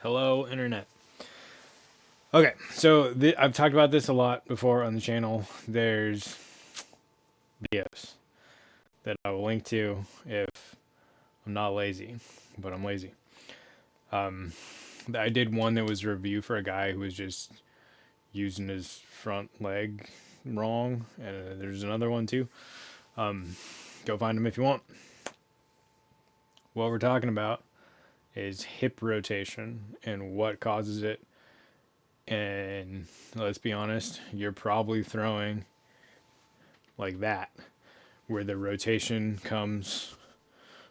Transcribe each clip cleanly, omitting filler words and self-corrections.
Hello, Internet. Okay, so I've talked about this a lot before on the channel. There's videos that I will link to if I'm not lazy, but I'm lazy. Um, I did one that was a review for a guy who was just using his front leg wrong, and there's another one too. Um, go find them if you want. What we're talking about is hip rotation and what causes it. And let's be honest, you're probably throwing like that, where the rotation comes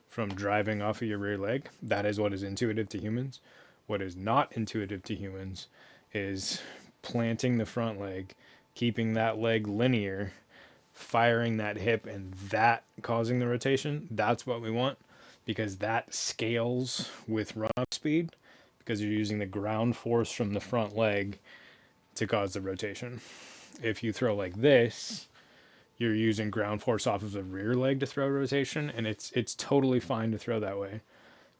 from driving off of your rear leg. That is what is intuitive to humans. What is not intuitive to humans is planting the front leg, keeping that leg linear, firing that hip, and that causing the rotation. That's what we want because that scales with run up speed because you're using the ground force from the front leg to cause the rotation. If you throw like this, you're using ground force off of the rear leg to throw rotation, and it's totally fine to throw that way.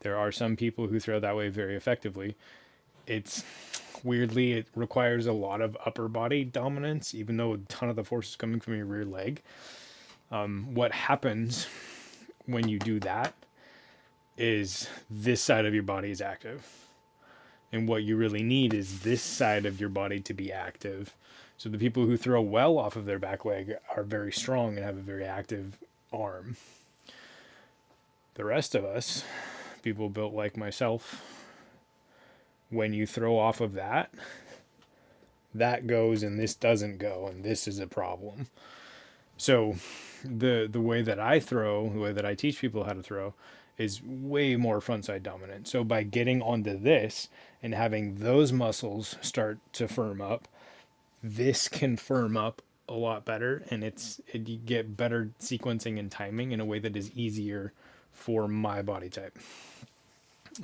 There are some people who throw that way very effectively. It's weirdly it requires a lot of upper body dominance, even though a ton of the force is coming from your rear leg. What happens when you do that is this side of your body is active, and what you really need is this side of your body to be active. So the people who throw well off of their back leg are very strong and have a very active arm. The rest of us, people built like myself, when you throw off of that, that goes and this doesn't go, and this is a problem. So the way that I throw, the way that I teach people how to throw, is way more front side dominant. So by getting onto this and having those muscles start to firm up, this can firm up a lot better, and you get better sequencing and timing in a way that is easier for my body type.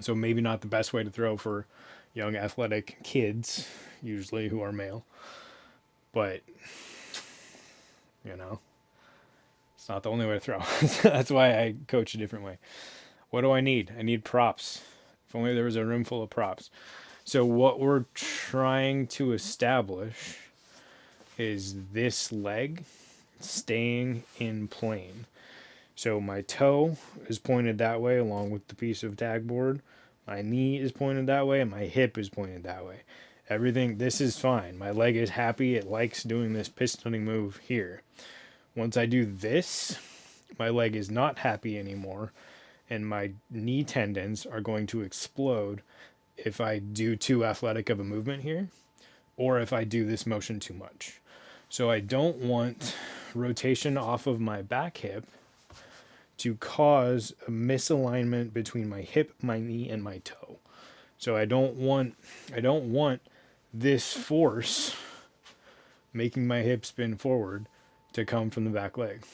So maybe not the best way to throw for young athletic kids, usually who are male, but you know, it's not the only way to throw. That's why I coach a different way. What do I need? I need props. If only there was a room full of props. So what we're trying to establish is this leg staying in plane. So my toe is pointed that way along with the piece of tag board. My knee is pointed that way and my hip is pointed that way. Everything, this is fine. My leg is happy. It likes doing this pistoning move here. Once I do this, my leg is not happy anymore, and my knee tendons are going to explode if I do too athletic of a movement here, or if I do this motion too much. So I don't want rotation off of my back hip to cause a misalignment between my hip, my knee, and my toe. So I don't want this force making my hip spin forward to come from the back leg.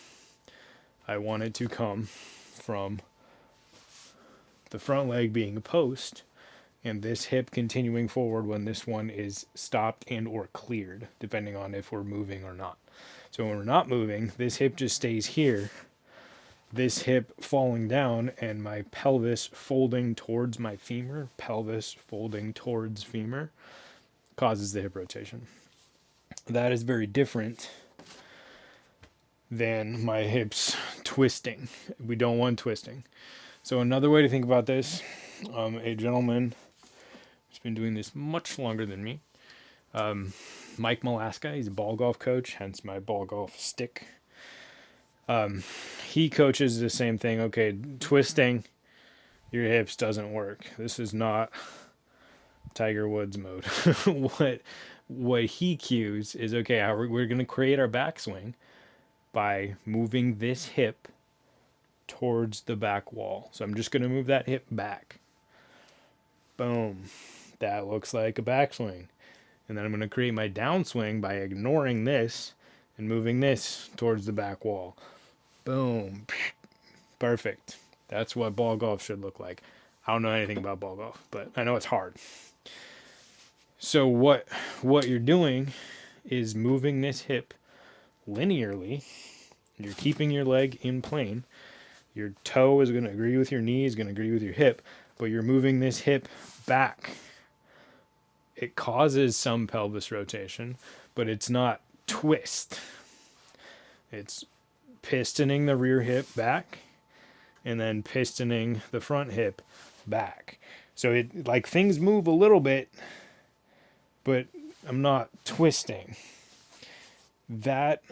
I want it to come from the front leg being a post and this hip continuing forward when this one is stopped and or cleared, depending on if we're moving or not. So when we're not moving, this hip just stays here, this hip falling down, and my pelvis folding towards my femur, pelvis folding towards femur, causes the hip rotation. That is very different than my hips twisting. We don't want twisting. So another way to think about this, a gentleman who's been doing this much longer than me, Mike Malaska, he's a ball golf coach, hence my ball golf stick. He coaches the same thing. Okay, twisting your hips doesn't work. This is not Tiger Woods mode. what he cues is, okay, we're going to create our backswing by moving this hip towards the back wall. So I'm just going to move that hip back. Boom. That looks like a backswing. And then I'm going to create my downswing by ignoring this and moving this towards the back wall. Boom. Perfect. That's what ball golf should look like. I don't know anything about ball golf, but I know it's hard. So what you're doing is moving this hip linearly. You're keeping your leg in plane. Your toe is going to agree with your knee, is going to agree with your hip, but you're moving this hip back it causes some pelvis rotation, but it's not twist. It's pistoning the rear hip back and then pistoning the front hip back. So it like things move a little bit, but I'm not twisting. That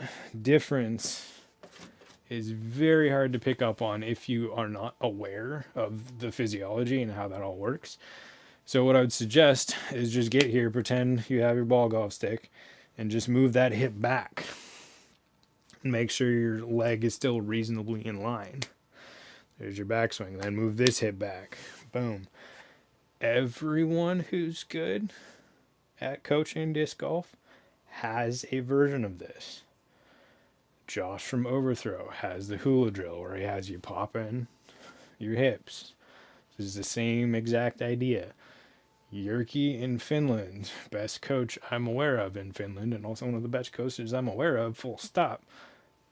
difference is very hard to pick up on if you are not aware of the physiology and how that all works. So what I would suggest is just get here, pretend you have your ball golf stick, and just move that hip back. And make sure your leg is still reasonably in line. There's your backswing. Then move this hip back. Boom. Everyone who's good at coaching disc golf has a version of this. Josh from Overthrow has the hula drill where he has you pop in your hips. This is the same exact idea. Jyrki in Finland, best coach I'm aware of in Finland, and also one of the best coaches I'm aware of, full stop.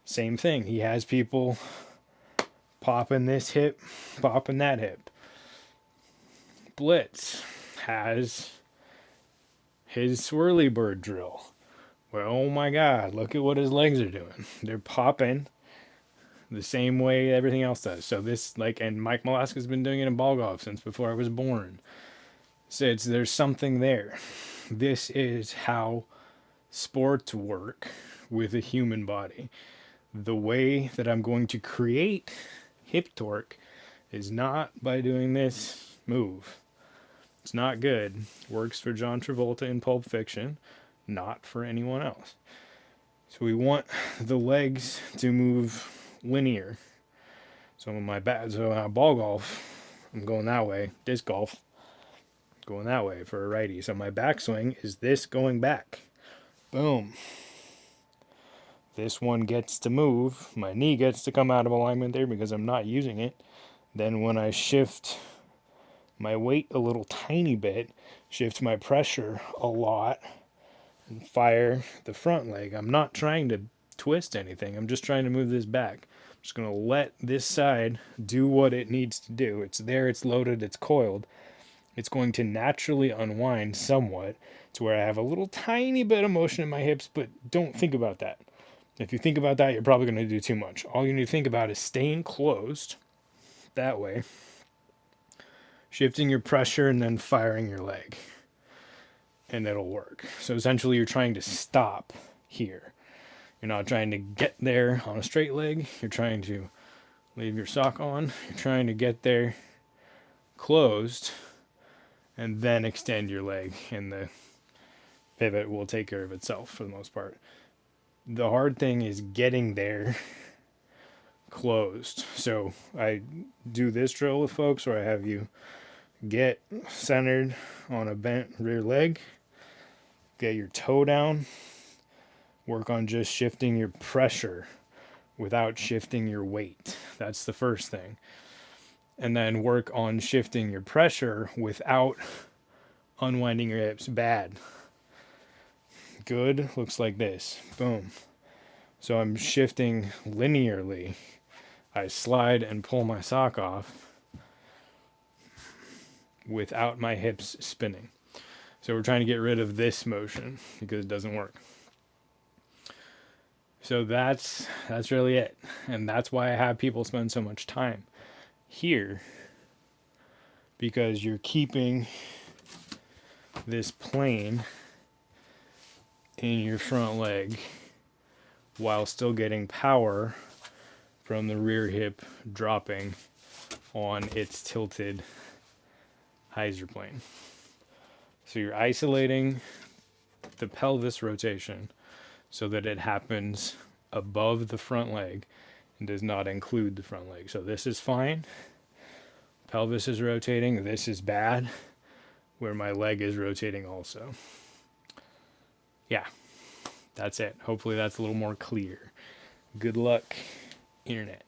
Same thing. He has people popping this hip, popping that hip. Blitz has his swirly bird drill. Well, oh my God, look at what his legs are doing. They're popping the same way everything else does. So this, like, and Mike Malaska's been doing it in ball golf since before I was born. So there's something there. This is how sports work with a human body. The way that I'm going to create hip torque is not by doing this move. It's not good. Works for John Travolta in Pulp Fiction, not for anyone else. So we want the legs to move linear. So ball golf, I'm going that way. Disc golf, going that way for a righty. So my backswing is this going back. Boom. This one gets to move. My knee gets to come out of alignment there because I'm not using it. Then when I shift my weight a little tiny bit, shift my pressure a lot, and fire the front leg, I'm not trying to twist anything. I'm just trying to move this back. I'm just going to let this side do what it needs to do. It's there, it's loaded, it's coiled. It's going to naturally unwind somewhat to where I have a little tiny bit of motion in my hips, but don't think about that. If you think about that, you're probably going to do too much. All you need to think about is staying closed that way, shifting your pressure, and then firing your leg. And it'll work. So essentially, you're trying to stop here. You're not trying to get there on a straight leg. You're trying to leave your sock on. You're trying to get there closed and then extend your leg, and the pivot will take care of itself for the most part. The hard thing is getting there closed. So I do this drill with folks where I have you get centered on a bent rear leg, get your toe down, work on just shifting your pressure without shifting your weight. That's the first thing. And then work on shifting your pressure without unwinding your hips. Bad. Good looks like this. Boom. So I'm shifting linearly. I slide and pull my sock off without my hips spinning. So we're trying to get rid of this motion because it doesn't work. So that's really it. And that's why I have people spend so much time here, because you're keeping this plane in your front leg while still getting power from the rear hip dropping on its tilted hyzer plane. So you're isolating the pelvis rotation so that it happens above the front leg and does not include the front leg. So this is fine. Pelvis is rotating. This is bad, where my leg is rotating also. Yeah, that's it. Hopefully that's a little more clear. Good luck, internet.